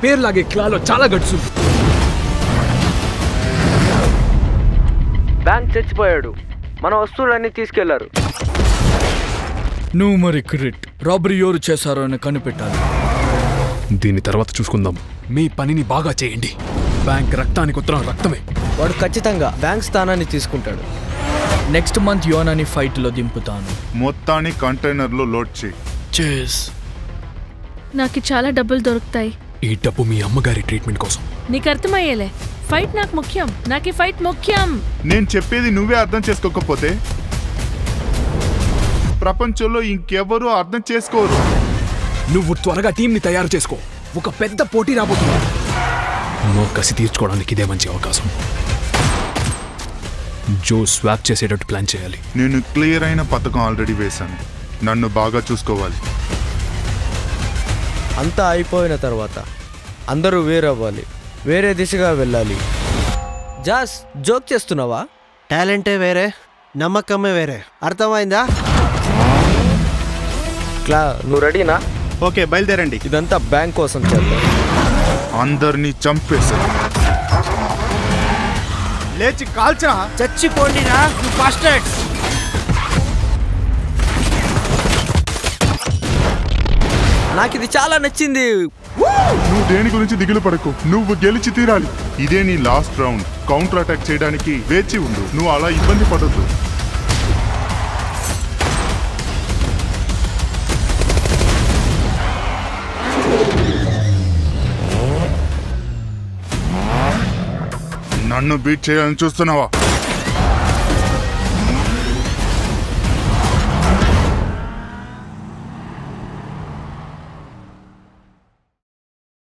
పేర్లాగే క్లాలో చాలా గట్సు. బ్యాంక్ చచ్చిపోయాడు, మన వస్తువులన్నీ తీసుకెళ్లారు. నువ్వు మరి క్రిట్ రాబరీ ఎవరు చేశారో అని కనిపెట్టాలి. దీని తర్వాత చూసుకుందాం. మీ పనిని బాగా చేయండి. బ్యాంక్ రక్తానికి ఉత్తరం రక్తమే. వాడు ఖచ్చితంగా బ్యాంక్ స్థానాన్ని తీసుకుంటాడు. నెక్స్ట్ మంత్ యోనాని ఫైట్ లో దింపుతాను. మొత్తాన్ని కంటైనర్ లో లోడ్ చేయి. చేస్. నాకు చాలా డబ్బులు దొరుకుతాయి. ఈ డబ్బు మీ అమ్మగారి ట్రీట్మెంట్ కోసం. నీకు అర్థమయ్యేలే, ఫైట్ నాకు ముఖ్యం. నాకు ఈ ఫైట్ ముఖ్యం. నేను చెప్పేది నువ్వే అర్థం చేసుకోకపోతే ప్రపంచంలో ఇంకెవరూ అర్థం చేసుకోరు. నువ్వు త్వరగా టీంని తయారు చేసుకో. ఒక పెద్ద పోటీ రాబోతుంది. నో కసి తీర్చుకోవడానికి ఇదే మంచి అవకాశం. జో స్వాప్ చేసేటట్టు ప్లాన్ చేయాలి. నేను క్లియర్ అయిన పథకం ఆల్రెడీ వేశాను. నన్ను బాగా చూసుకోవాలి. అంతా అయిపోయిన తర్వాత అందరూ వేరవ్వాలి, వేరే దిశగా వెళ్ళాలి. జాస్, జోక్ చేస్తున్నావా? టాలెంటే వేరే, నమ్మకమే వేరే. అర్థమైందా? నువ్వు రెడీనా? ఓకే, బయలుదేరండి. ఇదంతా బ్యాంక్ కోసం చేద్దాం. అందరినీ చంపేశారు. లేచి కాల్చరా, చచ్చిపోండిరా బాస్టర్డ్స్. నాకు ఇది చాలా నచ్చింది. నువ్వు దేని గురించి దిగులు పడకు. నువ్వు గెలిచి తీరాలి. ఇదే నీ లాస్ట్ రౌండ్. కౌంటర్ అటాక్ చేయడానికి వేచి ఉండు. నువ్వు అలా ఇబ్బంది పడొద్దు. నన్ను బీట్ చేయాలని చూస్తున్నావా?